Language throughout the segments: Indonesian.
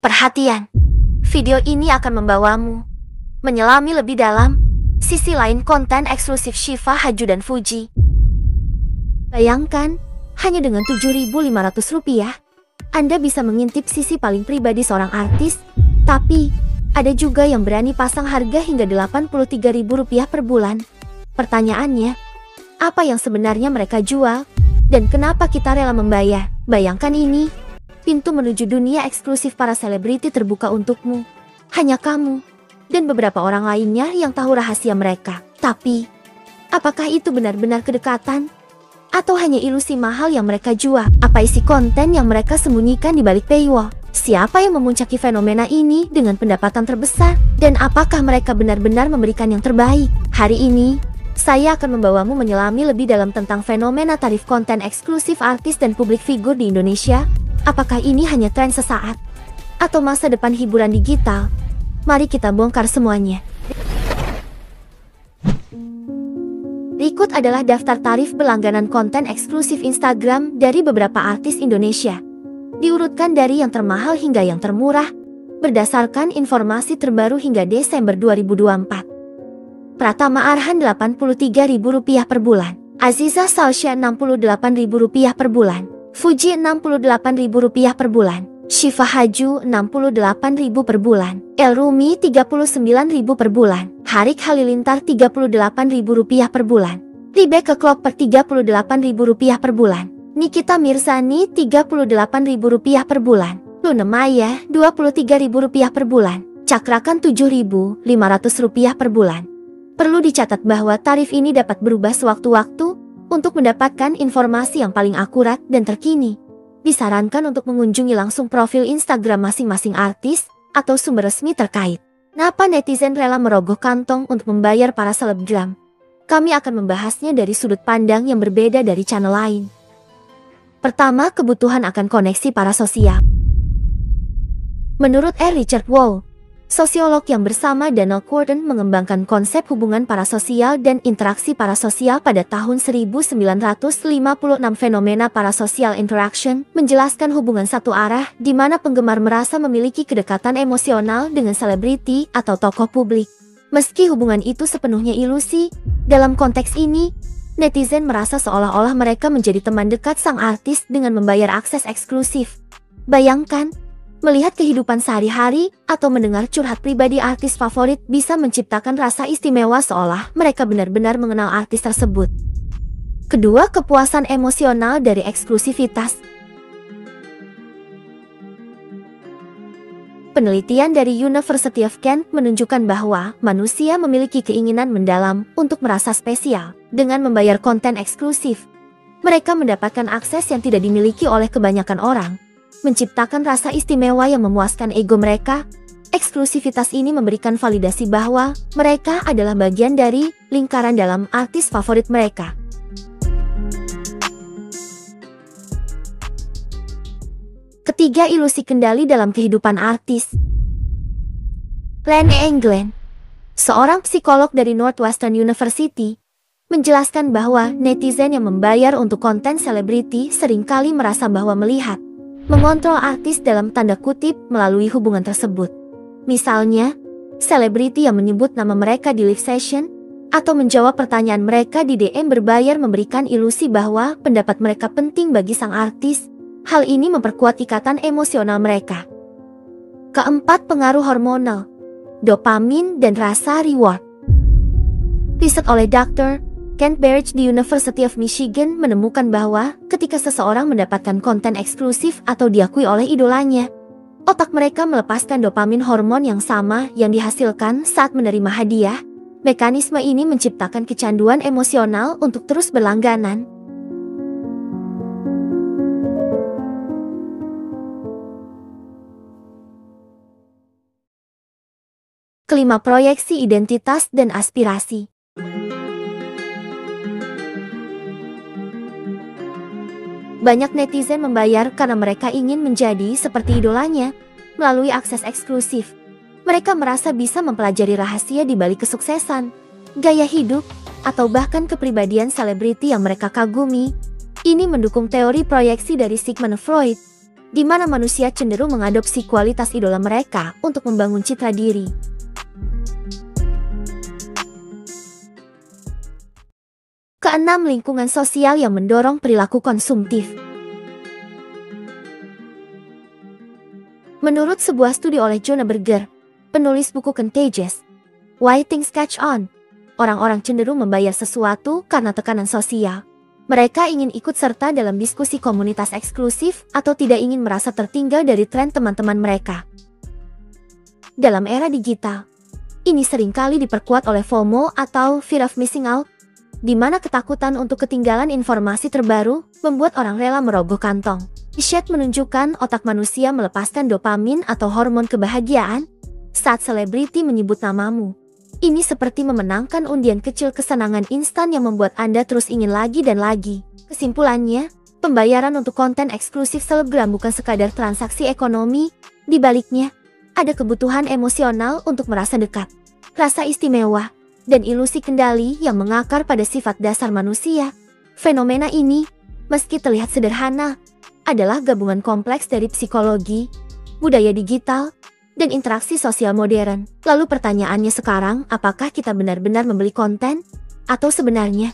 Perhatian, video ini akan membawamu menyelami lebih dalam sisi lain konten eksklusif Shiva Haju dan Fuji. Bayangkan, hanya dengan Rp7.500, Anda bisa mengintip sisi paling pribadi seorang artis, tapi ada juga yang berani pasang harga hingga Rp83.000 per bulan. Pertanyaannya, apa yang sebenarnya mereka jual, dan kenapa kita rela membayar? Bayangkan ini, pintu menuju dunia eksklusif para selebriti terbuka untukmu. Hanya kamu dan beberapa orang lainnya yang tahu rahasia mereka. Tapi, apakah itu benar-benar kedekatan? Atau hanya ilusi mahal yang mereka jual? Apa isi konten yang mereka sembunyikan di balik paywall? Siapa yang memuncaki fenomena ini dengan pendapatan terbesar? Dan apakah mereka benar-benar memberikan yang terbaik? Hari ini, saya akan membawamu menyelami lebih dalam tentang fenomena tarif konten eksklusif artis dan publik figur di Indonesia. Apakah ini hanya tren sesaat? Atau masa depan hiburan digital? Mari kita bongkar semuanya. Berikut adalah daftar tarif berlangganan konten eksklusif Instagram dari beberapa artis Indonesia. Diurutkan dari yang termahal hingga yang termurah, berdasarkan informasi terbaru hingga Desember 2024. Pratama Arhan Rp83.000 per bulan. Aziza Salsya Rp68.000 per bulan. Fuji Rp68.000 per bulan. Shiva Haju Rp68.000 per bulan. El Rumi Rp39.000 per bulan. Harik Halilintar Rp38.000 per bulan. Rebecca Klopper Rp38.000 per bulan. Nikita Mirzani Rp38.000 per bulan. Luna Maya Rp23.000 per bulan. Cakrakan Rp7.500 per bulan. Perlu dicatat bahwa tarif ini dapat berubah sewaktu-waktu. Untuk mendapatkan informasi yang paling akurat dan terkini, disarankan untuk mengunjungi langsung profil Instagram masing-masing artis atau sumber resmi terkait. Kenapa netizen rela merogoh kantong untuk membayar para selebgram? Kami akan membahasnya dari sudut pandang yang berbeda dari channel lain. Pertama, kebutuhan akan koneksi parasosial. Menurut R. Richard Wall, sosiolog yang bersama Donald Gordon mengembangkan konsep hubungan parasosial dan interaksi parasosial pada tahun 1956. Fenomena parasosial interaction menjelaskan hubungan satu arah di mana penggemar merasa memiliki kedekatan emosional dengan selebriti atau tokoh publik. Meski hubungan itu sepenuhnya ilusi, dalam konteks ini, netizen merasa seolah-olah mereka menjadi teman dekat sang artis dengan membayar akses eksklusif. Bayangkan, melihat kehidupan sehari-hari atau mendengar curhat pribadi artis favorit bisa menciptakan rasa istimewa seolah mereka benar-benar mengenal artis tersebut. Kedua, kepuasan emosional dari eksklusivitas. Penelitian dari University of Kent menunjukkan bahwa manusia memiliki keinginan mendalam untuk merasa spesial. Dengan membayar konten eksklusif, mereka mendapatkan akses yang tidak dimiliki oleh kebanyakan orang, menciptakan rasa istimewa yang memuaskan ego mereka. Eksklusivitas ini memberikan validasi bahwa mereka adalah bagian dari lingkaran dalam artis favorit mereka. Ketiga, ilusi kendali dalam kehidupan artis. Lane England, seorang psikolog dari Northwestern University, menjelaskan bahwa netizen yang membayar untuk konten selebriti seringkali merasa bahwa melihat mengontrol artis dalam tanda kutip melalui hubungan tersebut. Misalnya, selebriti yang menyebut nama mereka di live session atau menjawab pertanyaan mereka di DM berbayar memberikan ilusi bahwa pendapat mereka penting bagi sang artis. Hal ini memperkuat ikatan emosional mereka. Keempat, pengaruh hormonal, dopamin dan rasa reward. Riset oleh Dr. Kent Berridge di University of Michigan menemukan bahwa ketika seseorang mendapatkan konten eksklusif atau diakui oleh idolanya, otak mereka melepaskan dopamin, hormon yang sama yang dihasilkan saat menerima hadiah. Mekanisme ini menciptakan kecanduan emosional untuk terus berlangganan. Kelima, proyeksi identitas dan aspirasi. Banyak netizen membayar karena mereka ingin menjadi seperti idolanya melalui akses eksklusif. Mereka merasa bisa mempelajari rahasia di balik kesuksesan, gaya hidup, atau bahkan kepribadian selebriti yang mereka kagumi. Ini mendukung teori proyeksi dari Sigmund Freud. di mana manusia cenderung mengadopsi kualitas idola mereka untuk membangun citra diri. Keenam, lingkungan sosial yang mendorong perilaku konsumtif. Menurut sebuah studi oleh Jonah Berger, penulis buku Contagious, Why Things Catch On, orang-orang cenderung membayar sesuatu karena tekanan sosial. Mereka ingin ikut serta dalam diskusi komunitas eksklusif atau tidak ingin merasa tertinggal dari tren teman-teman mereka. Dalam era digital, ini seringkali diperkuat oleh FOMO atau Fear of Missing Out, di mana ketakutan untuk ketinggalan informasi terbaru membuat orang rela merogoh kantong. Riset menunjukkan otak manusia melepaskan dopamin atau hormon kebahagiaan saat selebriti menyebut namamu. Ini seperti memenangkan undian kecil kesenangan instan yang membuat Anda terus ingin lagi dan lagi. Kesimpulannya, pembayaran untuk konten eksklusif selebgram bukan sekadar transaksi ekonomi, di baliknya, ada kebutuhan emosional untuk merasa dekat, rasa istimewa, dan ilusi kendali yang mengakar pada sifat dasar manusia. Fenomena ini, meski terlihat sederhana, adalah gabungan kompleks dari psikologi, budaya digital, dan interaksi sosial modern. Lalu pertanyaannya sekarang, apakah kita benar-benar membeli konten? Atau sebenarnya,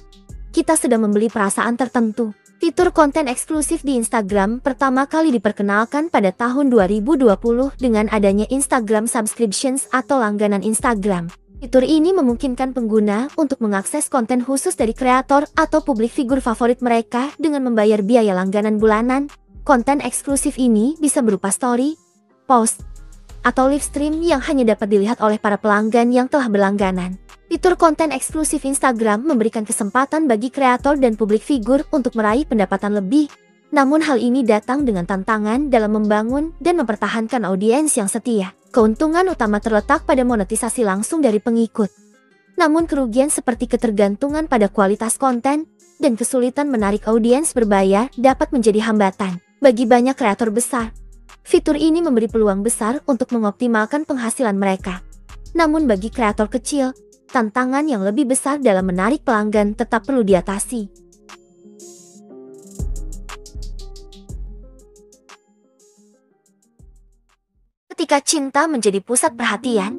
kita sedang membeli perasaan tertentu? Fitur konten eksklusif di Instagram pertama kali diperkenalkan pada tahun 2020 dengan adanya Instagram Subscriptions atau langganan Instagram. Fitur ini memungkinkan pengguna untuk mengakses konten khusus dari kreator atau publik figur favorit mereka dengan membayar biaya langganan bulanan. Konten eksklusif ini bisa berupa story, post, atau live stream yang hanya dapat dilihat oleh para pelanggan yang telah berlangganan. Fitur konten eksklusif Instagram memberikan kesempatan bagi kreator dan publik figur untuk meraih pendapatan lebih. Namun hal ini datang dengan tantangan dalam membangun dan mempertahankan audiens yang setia. Keuntungan utama terletak pada monetisasi langsung dari pengikut. Namun kerugian seperti ketergantungan pada kualitas konten dan kesulitan menarik audiens berbayar dapat menjadi hambatan bagi banyak kreator besar. Fitur ini memberi peluang besar untuk mengoptimalkan penghasilan mereka. Namun bagi kreator kecil, tantangan yang lebih besar dalam menarik pelanggan tetap perlu diatasi. Ketika cinta menjadi pusat perhatian,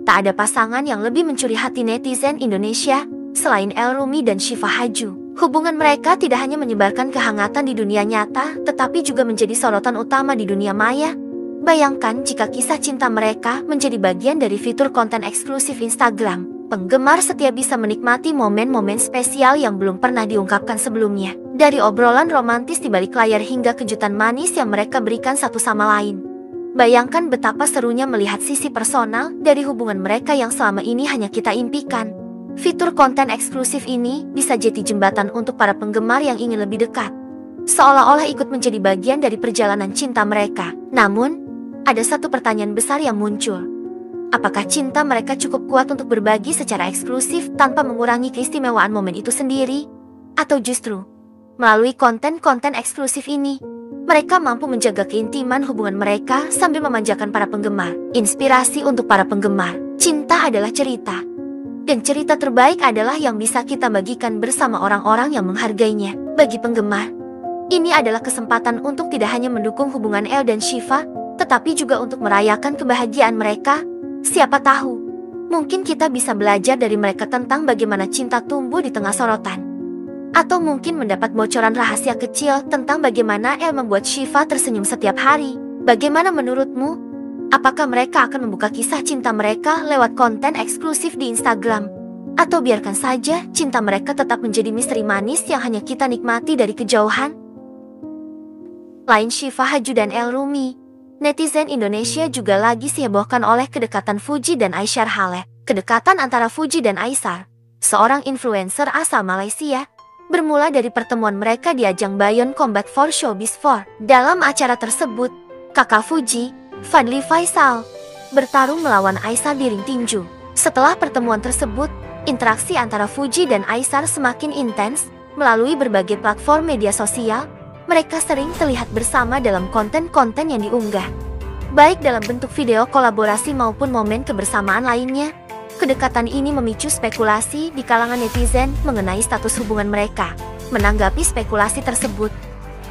tak ada pasangan yang lebih mencuri hati netizen Indonesia selain Elrumi dan Syifa Haju. Hubungan mereka tidak hanya menyebarkan kehangatan di dunia nyata, tetapi juga menjadi sorotan utama di dunia maya. Bayangkan jika kisah cinta mereka menjadi bagian dari fitur konten eksklusif Instagram. Penggemar setia bisa menikmati momen-momen spesial yang belum pernah diungkapkan sebelumnya. Dari obrolan romantis di balik layar hingga kejutan manis yang mereka berikan satu sama lain. Bayangkan betapa serunya melihat sisi personal dari hubungan mereka yang selama ini hanya kita impikan. Fitur konten eksklusif ini bisa jadi jembatan untuk para penggemar yang ingin lebih dekat, seolah-olah ikut menjadi bagian dari perjalanan cinta mereka. Namun, ada satu pertanyaan besar yang muncul. Apakah cinta mereka cukup kuat untuk berbagi secara eksklusif tanpa mengurangi keistimewaan momen itu sendiri? Atau justru, melalui konten-konten eksklusif ini, mereka mampu menjaga keintiman hubungan mereka sambil memanjakan para penggemar. Inspirasi untuk para penggemar. Cinta adalah cerita. Dan cerita terbaik adalah yang bisa kita bagikan bersama orang-orang yang menghargainya. Bagi penggemar, ini adalah kesempatan untuk tidak hanya mendukung hubungan El dan Syifa, tetapi juga untuk merayakan kebahagiaan mereka. Siapa tahu, mungkin kita bisa belajar dari mereka tentang bagaimana cinta tumbuh di tengah sorotan. Atau mungkin mendapat bocoran rahasia kecil tentang bagaimana El membuat Syifa tersenyum setiap hari. Bagaimana menurutmu? Apakah mereka akan membuka kisah cinta mereka lewat konten eksklusif di Instagram? Atau biarkan saja cinta mereka tetap menjadi misteri manis yang hanya kita nikmati dari kejauhan? Lain Syifa Haju dan Elrumi, netizen Indonesia juga lagi dihebohkan oleh kedekatan Fuji dan Aisyar Haleh. Kedekatan antara Fuji dan Aisyar, seorang influencer asal Malaysia, bermula dari pertemuan mereka di ajang Bayon Combat for Showbiz 4. Dalam acara tersebut, kakak Fuji, Fadly Faisal, bertarung melawan Aisyar di ring tinju. Setelah pertemuan tersebut, interaksi antara Fuji dan Aisyar semakin intens. Melalui berbagai platform media sosial, mereka sering terlihat bersama dalam konten-konten yang diunggah, baik dalam bentuk video kolaborasi maupun momen kebersamaan lainnya. Kedekatan ini memicu spekulasi di kalangan netizen mengenai status hubungan mereka. Menanggapi spekulasi tersebut,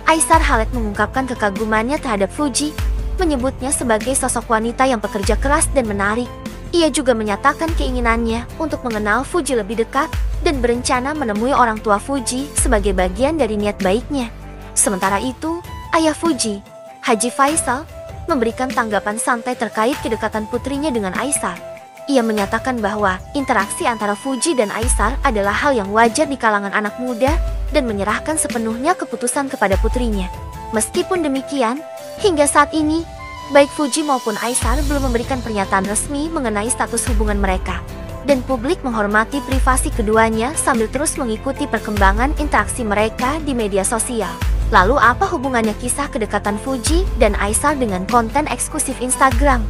Aisar Khaled mengungkapkan kekagumannya terhadap Fuji, menyebutnya sebagai sosok wanita yang pekerja keras dan menarik. Ia juga menyatakan keinginannya untuk mengenal Fuji lebih dekat dan berencana menemui orang tua Fuji sebagai bagian dari niat baiknya. Sementara itu, ayah Fuji, Haji Faisal, memberikan tanggapan santai terkait kedekatan putrinya dengan Aisar. Ia menyatakan bahwa interaksi antara Fuji dan Aisar adalah hal yang wajar di kalangan anak muda dan menyerahkan sepenuhnya keputusan kepada putrinya. Meskipun demikian, hingga saat ini, baik Fuji maupun Aisar belum memberikan pernyataan resmi mengenai status hubungan mereka. Dan publik menghormati privasi keduanya sambil terus mengikuti perkembangan interaksi mereka di media sosial. Lalu apa hubungannya kisah kedekatan Fuji dan Aisar dengan konten eksklusif Instagram?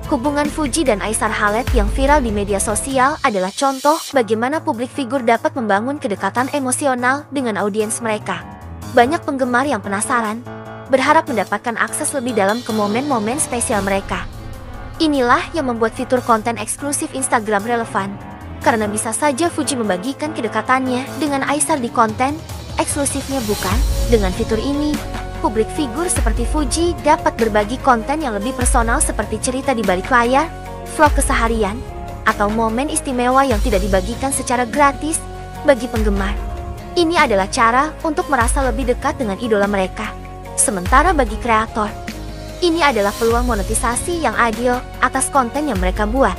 Hubungan Fuji dan Aisar Khaled yang viral di media sosial adalah contoh bagaimana publik figur dapat membangun kedekatan emosional dengan audiens mereka. Banyak penggemar yang penasaran, berharap mendapatkan akses lebih dalam ke momen-momen spesial mereka. Inilah yang membuat fitur konten eksklusif Instagram relevan, karena bisa saja Fuji membagikan kedekatannya dengan Aisar di konten eksklusifnya bukan? Dengan fitur ini, publik figur seperti Fuji dapat berbagi konten yang lebih personal seperti cerita di balik layar, vlog keseharian, atau momen istimewa yang tidak dibagikan secara gratis bagi penggemar. Ini adalah cara untuk merasa lebih dekat dengan idola mereka. Sementara bagi kreator, ini adalah peluang monetisasi yang adil atas konten yang mereka buat.